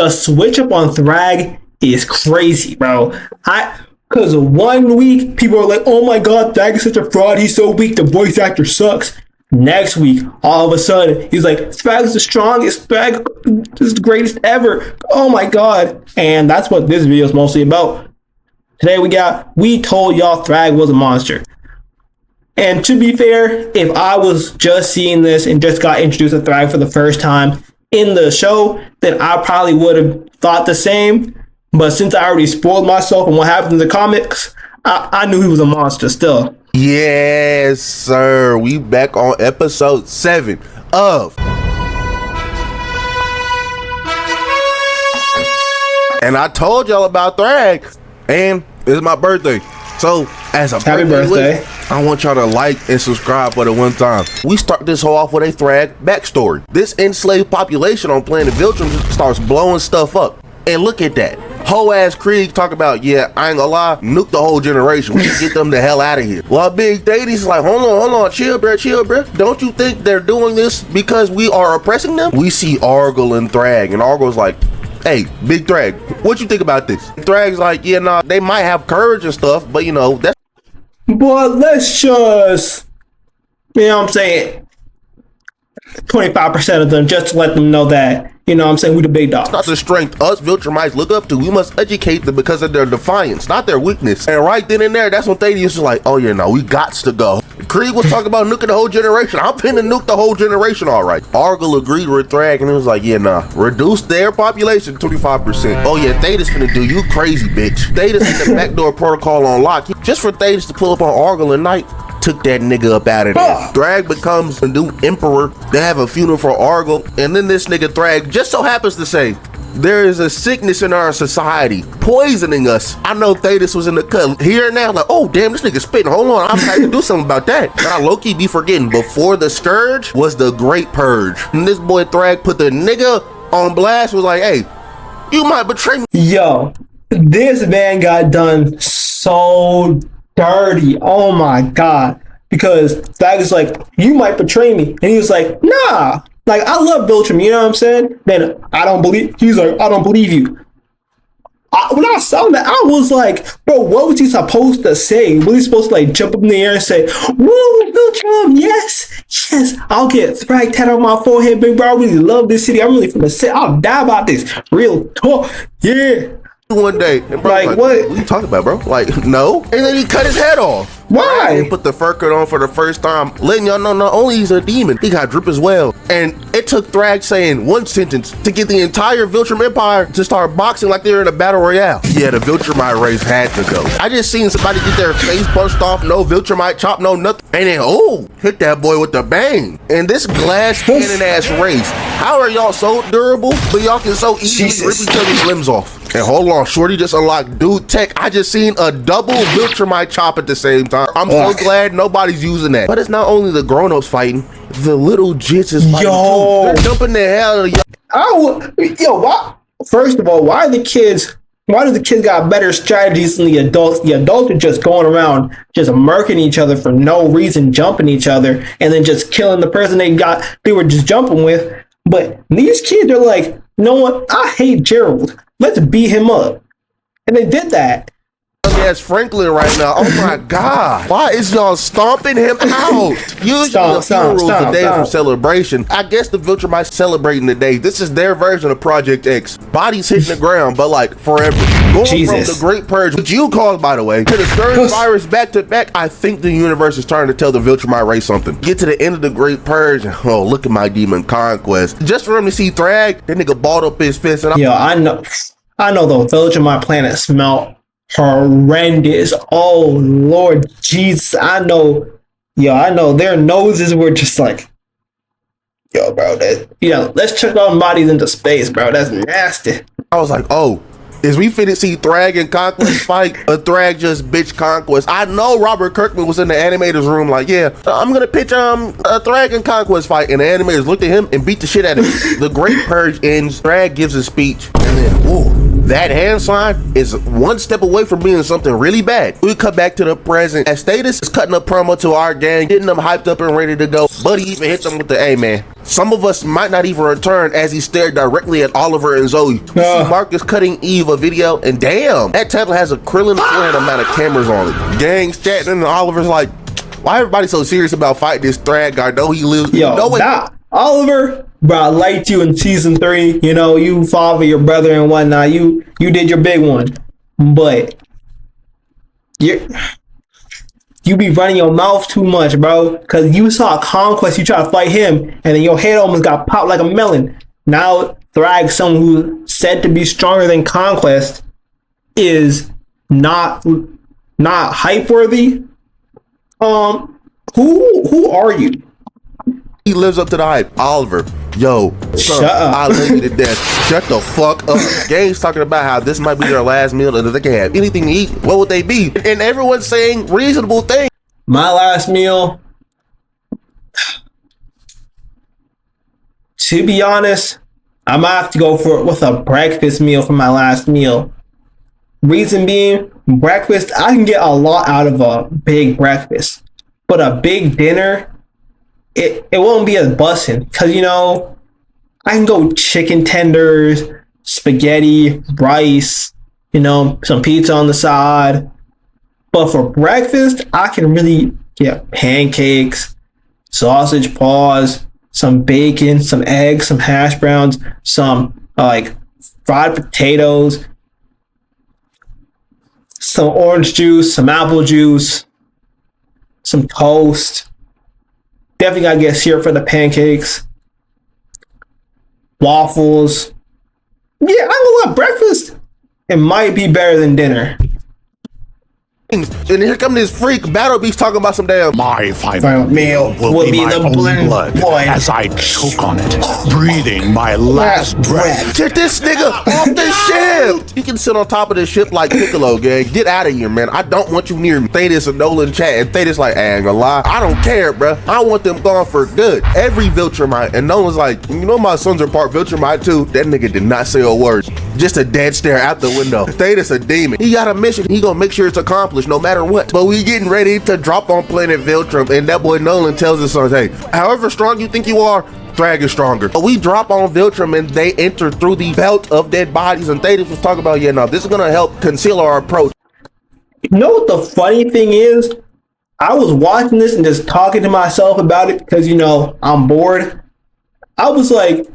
the switch up on Thragg is crazy, bro. Because 1 week, people are like, oh my god, Thragg is such a fraud. He's so weak. The voice actor sucks. Next week, all of a sudden, he's like, Thragg is the strongest. Thragg is the greatest ever. Oh my god. And that's what this video is mostly about. Today we told y'all Thragg was a monster. And to be fair, if I was just seeing this and just got introduced to Thragg for the first time in the show, then I probably would have thought the same. But since I already spoiled myself and what happened in the comics, I knew he was a monster still. Yes, sir. We back on episode 7 of And I told y'all about Thragg, and it's my birthday. So, as a happy birthday, I want y'all to like and subscribe for the one time. We start this whole off with a Thragg backstory. This enslaved population on planet Viltrum starts blowing stuff up. And look at that. Whole ass Krieg talk about, yeah, I ain't gonna lie, nuke the whole generation. We should get them the hell out of here. Well, Big Thaddeus is like, hold on, chill, bruh. Don't you think they're doing this because we are oppressing them? We see Argle and Thragg, and Argle's like, hey, Big Thragg, what you think about this? And Thragg's like, yeah, nah, they might have courage and stuff, but you know, that's... But let's just, you know what I'm saying, 25% of them, just to let them know that, you know what I'm saying, we the big dogs. It's not the strength us Viltrumites look up to. We must educate them because of their defiance, not their weakness. And right then and there, that's when Thaddeus was like, oh yeah, no, we gots to go. Krieg was talking about nuking the whole generation. I'm finna nuke the whole generation, all right. Argle agreed with Thragg and he was like, yeah, nah, reduce their population 25%. Oh yeah, Thaddeus finna do you crazy, bitch. Thaddeus had the backdoor protocol on lock. Just for Thaddeus to pull up on Argle and Knight, took that nigga up out of there. Thragg becomes the new emperor. They have a funeral for Argle, and then this nigga Thragg just so happens to say, there is a sickness in our society poisoning us. I know Thaddeus was in the cut here and now, like, oh damn, this nigga spitting. Hold on, I'm trying to do something about that. But I low-key be forgetting, before the scourge was the Great Purge. And this boy Thragg put the nigga on blast, was like, hey, you might betray me. Yo, this man got done so dirty. Oh my god. Because Thragg is like, you might betray me. And he was like, nah. Like, I love Viltrum, you know what I'm saying? Then I don't believe, he's like, I don't believe you. When I saw that, I was like, bro, what was he supposed to say? Was he supposed to like jump up in the air and say, woo, Viltrum, yes, I'll get Thragg tatted on my forehead, big bro. I really love this city. I'm really from the city. I'll die about this. Real talk. Yeah. One day, and bro, like, what are you talking about, bro? Like, no. And then he cut his head off. Why? And put the fur coat on for the first time, letting y'all know not only he's a demon, he got drip as well. And it took Thragg saying one sentence to get the entire Viltrum Empire to start boxing like they're in a battle royale. Yeah, the Viltrumite race had to go. I just seen somebody get their face punched off, no Viltrumite chop, no nothing. And then, oh, hit that boy with the bang. And this glass cannon ass race, how are y'all so durable, but y'all can so easily rip each other's limbs off? And hold on, Shorty just unlocked dude tech. I just seen a double Viltrumite chop at the same time. I'm so glad nobody's using that. But it's not only the grown-ups fighting, the little jits is fighting too. They're jumping the hell out of why? First of all, why do the kids got better strategies than the adults? The adults are just going around just murking each other for no reason, jumping each other, and then just killing the person they were just jumping with. But these kids are like, you know what? I hate Gerald. Let's beat him up. And they did that. Yes, Franklin right now. Oh my God. Why is y'all stomping him out? Usually the funeral's the day for celebration. I guess the Viltrumites celebrating the day. This is their version of Project X. Bodies hitting the ground, but like forever. Going from the Great Purge, which you called, by the way, to the Scourge virus back to back. I think the universe is trying to tell the Viltrumite race something. Get to the end of the Great Purge, and oh, look at my demon conquest. Just for him to see Thragg, that nigga balled up his fist. And I know the Viltrumite planet smell horrendous. Oh Lord Jesus, I know their noses were just like, yo bro, let's chuck all bodies into space, bro. That's nasty. I was like, oh, is we finna see Thragg and Conquest fight, or Thragg just bitch Conquest? I know Robert Kirkman was in the animators room like, yeah, I'm gonna pitch a Thragg and Conquest fight, and the animators looked at him and beat the shit out of him. The Great Purge ends, Thragg gives a speech, and then, ooh, that hand sign is one step away from being something really bad. We cut back to the present as Status is cutting a promo to our gang, getting them hyped up and ready to go. Buddy even hit them with the, hey man, some of us might not even return, as he stared directly at Oliver and Zoe. See Marcus cutting Eve a video, and damn, that tablet has a Krillin flaring amount of cameras on it. Gang's chatting, and Oliver's like, why everybody so serious about fighting this Thragg guy? Know he lives. Yo, Oliver, bro, I liked you in season 3. You know, you fought for your brother and whatnot. You did your big one, but you be running your mouth too much, bro. Cause you saw Conquest, you try to fight him, and then your head almost got popped like a melon. Now Thragg, someone who's said to be stronger than Conquest, is not hype worthy. Who are you? He lives up to the hype. Oliver, yo, son, I love you to death. Shut the fuck up. Gang's talking about how this might be their last meal, and if they can have anything to eat, what would they be? And everyone's saying reasonable things. My last meal, to be honest, I might have to go with a breakfast meal for my last meal. Reason being, breakfast, I can get a lot out of a big breakfast, but a big dinner, it won't be as bussin', because, you know, I can go chicken tenders, spaghetti, rice, you know, some pizza on the side. But for breakfast, I can really get pancakes, sausage paws, some bacon, some eggs, some hash browns, some like fried potatoes, some orange juice, some apple juice, some toast. Definitely gotta get syrup for the pancakes. Waffles. Yeah, I love breakfast. It might be better than dinner. And here come this freak Battle Beast talking about some damn my final meal will be the own blood as I choke on it, breathing my last breath. Get this nigga off the ship. You can sit on top of this ship like Piccolo, gang. Get out of here, man. I don't want you near me. Thetis and Nolan chat, and Thetis like, I ain't gonna lie, I don't care, bro. I want them gone for good. Every Viltrumite. And Nolan's like, you know my sons are part Viltrumite too. That nigga did not say a word. Just a dead stare out the window. Thetis a demon. He got a mission. He gonna make sure it's accomplished no matter what. But we getting ready to drop on planet Viltrum, and that boy Nolan tells his sons, hey, however strong you think you are, Thragg is stronger. But we drop on Viltrum, and they enter through the belt of dead bodies, and Thetis was talking about, yeah, no, this is gonna help conceal our approach. You know what the funny thing is? I was watching this and just talking to myself about it because, you know, I'm bored. I was like,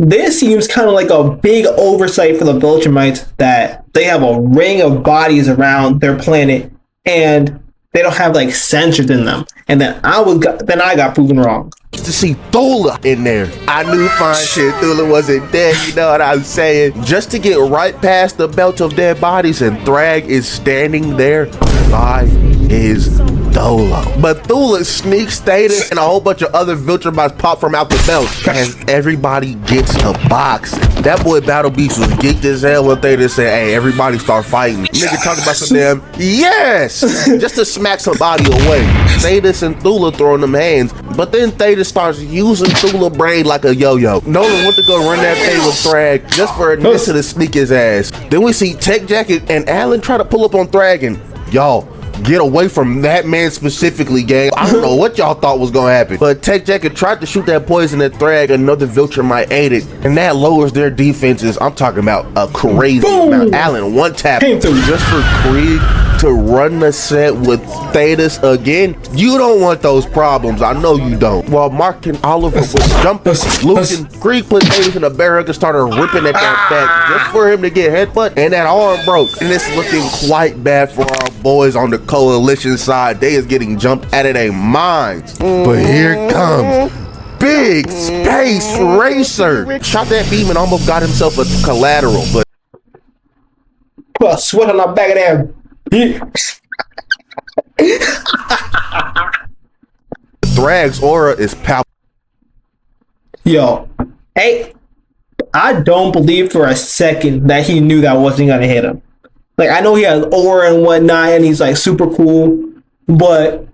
this seems kind of like a big oversight for the Viltrumites that they have a ring of bodies around their planet and they don't have like sensors in them. And then I got proven wrong. To see Thula in there, I knew fine shit Thula wasn't dead, you know what I'm saying? Just to get right past the belt of dead bodies, and Thragg is standing there by his Thula. But Thula sneaks Thetis, and a whole bunch of other Viltrumites pop from out the belt, and everybody gets to box. That boy Battle Beast was geeked as hell when Thetis said, hey, everybody start fighting. Nigga talking about some damn, yes! Just to smack somebody away. Thetis and Thula throwing them hands, but then Thetis starts using Thula brain like a yo-yo. Nolan went to go run that thing with Thragg just for a minute to sneak his ass. Then we see Tech Jacket and Alan try to pull up on Thragg, and y'all, get away from that man specifically, gang. I don't know what y'all thought was gonna happen, but Tech Jacket tried to shoot that poison at Thragg. Another Viltrumite ate it, and that lowers their defenses. I'm talking about a crazy amount. Alan one tap just for Krieg to run the set with Thetis again. You don't want those problems. I know you don't. While Mark and Oliver was jumping, Luke and Krieg put Thetis in a bear hug and started ripping at that back just for him to get headbutt, and that arm broke. And it's looking quite bad for our boys on the coalition side. They is getting jumped out of their minds. But here comes Big Space Racer. Shot that beam and almost got himself a collateral, but put a sweat on the back of that. Thragg's aura is powerful. Yo, hey, I don't believe for a second that he knew that wasn't gonna hit him. Like, I know he has aura and whatnot, and he's like super cool, but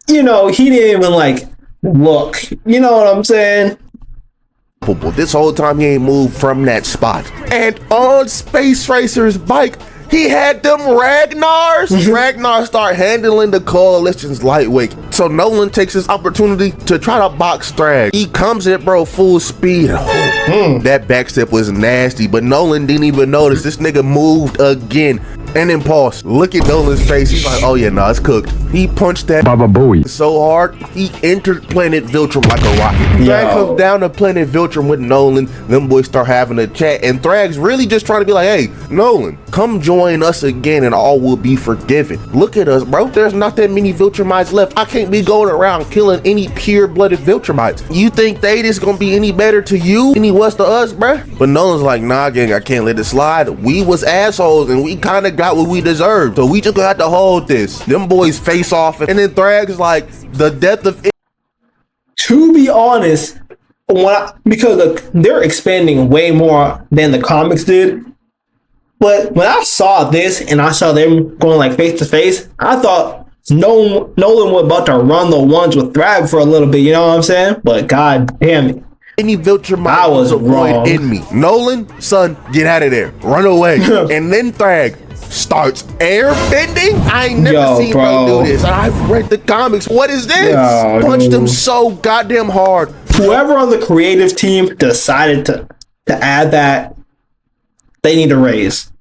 you know, he didn't even like look. You know what I'm saying? This whole time he ain't moved from that spot. And on Space Racer's bike, he had them Ragnars. Ragnar start handling the coalition's lightweight. So Nolan takes this opportunity to try to box Thragg. He comes at bro full speed. That backstep was nasty, but Nolan didn't even notice. This nigga moved again. And then pause. Look at Nolan's face. He's like, oh yeah, nah, it's cooked. He punched that Baba Booey so hard, he entered planet Viltrum like a rocket. Thragg comes down to planet Viltrum with Nolan. Them boys start having a chat, and Thragg's really just trying to be like, hey, Nolan, come join us again and all will be forgiven. Look at us, bro. There's not that many Viltrumites left. I can't be going around killing any pure-blooded Viltrumites. You think Thetis gonna be any better to you than he was to us, bro? But Nolan's like, nah, gang, I can't let it slide. We was assholes, and we kind of got what we deserved, so we just gonna have to hold this. Them boys face off, and then Thragg's like, the death of it. To be honest, because they're expanding way more than the comics did, but when I saw this and I saw them going like face to face, I thought Nolan was about to run the ones with Thragg for a little bit, you know what I'm saying? But god damn it, any Viltrum I was wrong in me. Nolan, son, get out of there, run away. And then Thragg starts airbending. I ain't never seen bro do this. I've read the comics. What is this? Punched him so goddamn hard. Whoever on the creative team decided to add that, they need a raise.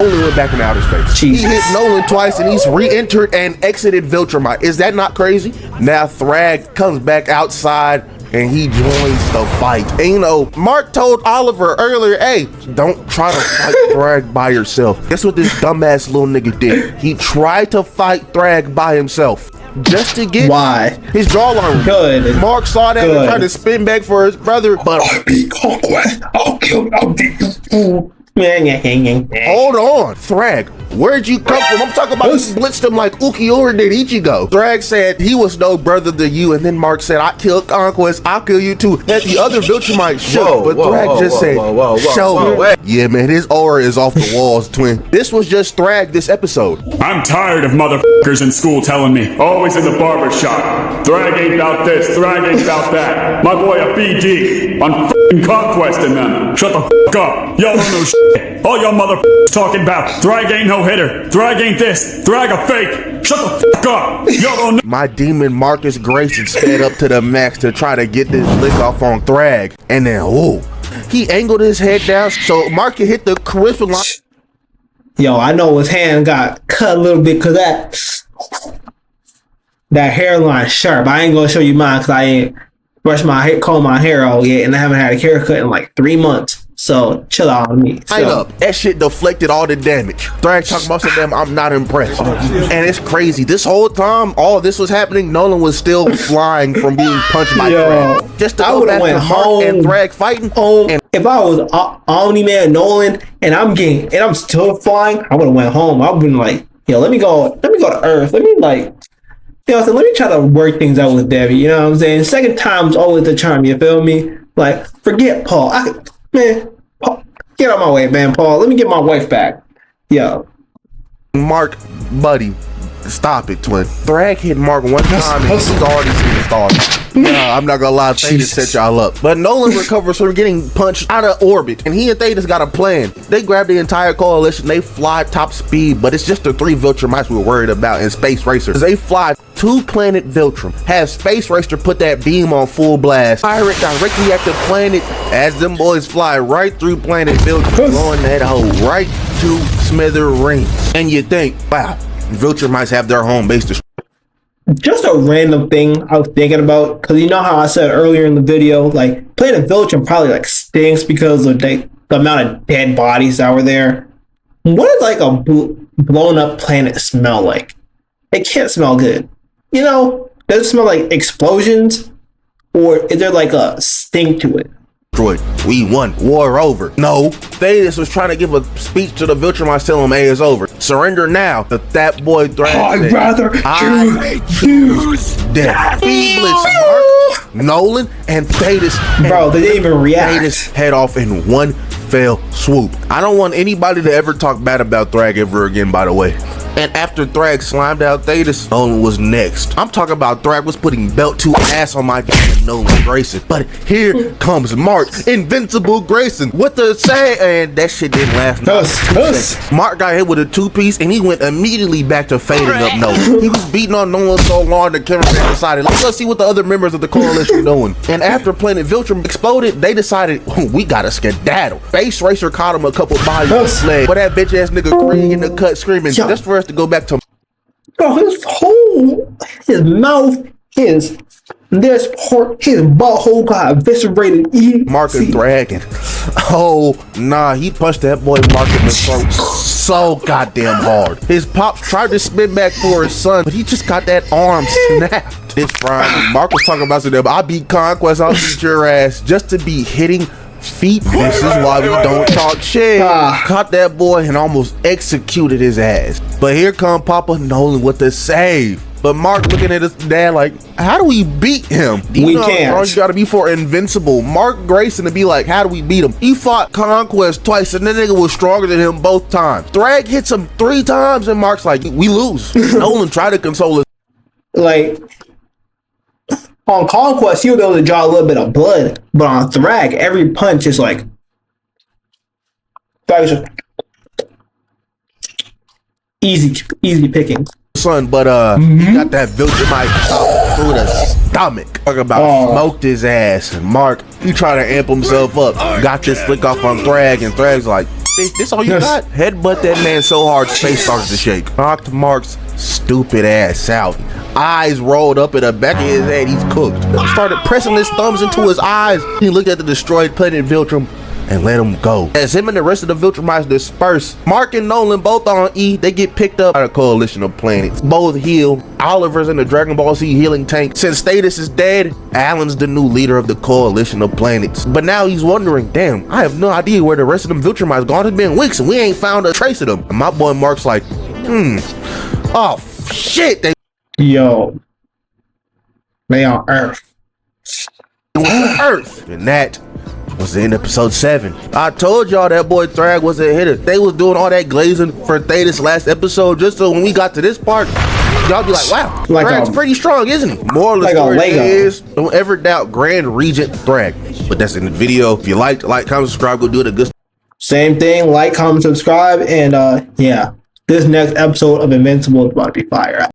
Nolan went back in outer space. Jesus. He hit Nolan twice and he's re-entered and exited Viltrumite. Is that not crazy? Now Thragg comes back outside and he joins the fight. And you know, Mark told Oliver earlier, hey, don't try to fight Thragg by yourself. Guess what this dumbass little nigga did? He tried to fight Thragg by himself. Just to get his jawline. Good. Mark saw that and tried to spin back for his brother, but I'll be conquest. I'll kill you. Hold on, Thragg, where'd you come from? I'm talking about you blitzed him like Ukiura did Ichigo. Thragg said he was no brother to you, and then Mark said, I killed Conquest, I'll kill you too. That the other Viltrumite shook, but Thragg just said, show me. Yeah, man, his aura is off the walls, twin. This was just Thragg this episode. I'm tired of motherfuckers in school telling me, always in the barber shop, Thragg ain't about this, Thragg ain't about that. My boy a BD on f***ing Conquest and them. Shut the f*** up. Y'all don't know shit. All y'all motherfuckers talking about Thragg ain't no hitter, Thragg ain't this, Thragg a fake. Shut the f*** up. Y'all don't know. My demon Marcus Grayson sped up to the max to try to get this lick off on Thragg. And then, he angled his head down so Mark could hit the charisma line. Yo, I know his hand got cut a little bit because that hairline sharp. I ain't gonna show you mine because I ain't brushed my hair, combed my hair all yet, and I haven't had a haircut in like 3 months. So chill out on me. That shit deflected all the damage. Thragg talking about some I'm not impressed. And it's crazy. This whole time, all this was happening, Nolan was still flying from being punched by Thragg. Just to go back to Mark and Thragg fighting. And if I was Omni-Man Nolan and I'm still flying, I would have went home. I would have been like, yo, let me go to Earth. Let me try to work things out with Debbie. You know what I'm saying? Second time's always the charm. You feel me? Like, forget Paul. Paul, get out of my way, man. Paul, let me get my wife back. Yo. Mark, buddy, stop it, twin. Thragg hit Mark one time and he's already seen the stars. I'm not gonna lie, Thetis set y'all up. But Nolan recovers from getting punched out of orbit, and he and Thetis got a plan. They grab the entire coalition, they fly top speed, but it's just the 3 Viltrumites we were worried about in Space Racer. They fly to planet Viltrum, have Space Racer put that beam on full blast, fire it directly at the planet as them boys fly right through planet Viltrum, blowing that hole right to smithereens. And you think, wow, Viltrumites have their home base destroyed. Just a random thing I was thinking about, because you know how I said earlier in the video, like, planet Viltrum probably like stinks because of the amount of dead bodies that were there. What does like a blown up planet smell like? It can't smell good. You know, does it smell like explosions, or is there like a stink to it? We won. War over. No. Thetis was trying to give a speech to the Viltrumites telling them, hey, it's over. Surrender now. That boy Thragg I'd rather choose death. Mark, Nolan, and Thetis. Bro, they didn't even react. Thetis head off in one fell swoop. I don't want anybody to ever talk bad about Thragg ever again, by the way. And after Thragg slimed out Thetis, Nolan was next. I'm talking about Thragg was putting belt to ass on my damn Nolan Grayson. But here comes Mark, Invincible Grayson, with the say, and that shit didn't last. Mark got hit with a 2-piece, and he went immediately back to fading up Nolan. He was beating on Nolan so long the cameraman decided, let's go see what the other members of the coalition are doing. And after Planet Viltrum exploded, they decided, we gotta skedaddle. Face Racer caught him a couple bodies in the leg, but that bitch ass nigga Thragg in the cut screaming, just for us to go back to. Bro, his mouth, his butthole got eviscerated. Mark and Thragg, and he punched that boy Mark in the throat so goddamn hard. His pops tried to spin back for his son, but he just got that arm snapped. This Friday, Mark was talking about something. I beat Conquest, I'll beat your ass, just to be hitting feet. This is why we don't talk shit. Caught that boy and almost executed his ass. But here come Papa Nolan with the save. But Mark looking at his dad like, how do we beat him? We can't. You gotta be for Invincible. Mark Grayson to be like, how do we beat him? He fought Conquest twice and that nigga was stronger than him both times. Thragg hits him 3 times and Mark's like, we lose. Nolan tried to console us. Like, on Conquest, he was able to draw a little bit of blood, but on Thragg, every punch is like, easy picking. Son, but he got that Viltrumite through the stomach. Talk about smoked his ass. And Mark, he tried to amp himself up. Got this flick off on Thragg, and Thragg's like, this all you got? Headbutt that man so hard, space started to shake. Knocked Mark's stupid ass out. Eyes rolled up in the back of his head. He's cooked. Started pressing his thumbs into his eyes. He looked at the destroyed Planet Viltrum and let him go. As him and the rest of the Viltrumites disperse, Mark and Nolan both on E, they get picked up by a coalition of planets. Both heal. Oliver's in the Dragon Ball Z healing tank. Since Thetis is dead, Alan's the new leader of the coalition of planets. But now he's wondering, damn, I have no idea where the rest of them Viltrumites gone. It's been weeks and we ain't found a trace of them. And my boy Mark's like, oh shit, they on Earth. Earth. And that was the end of episode 7. I told y'all that boy Thragg was a hitter. They was doing all that glazing for Thetis last episode just so when we got to this part, y'all be like, wow, Thragg's pretty strong, isn't he? Moral of the story is, don't ever doubt Grand Regent Thragg. But that's in the video. If you liked, like, comment, subscribe, go do it a good. Same thing, like, comment, subscribe, and yeah, this next episode of Invincible is about to be fire.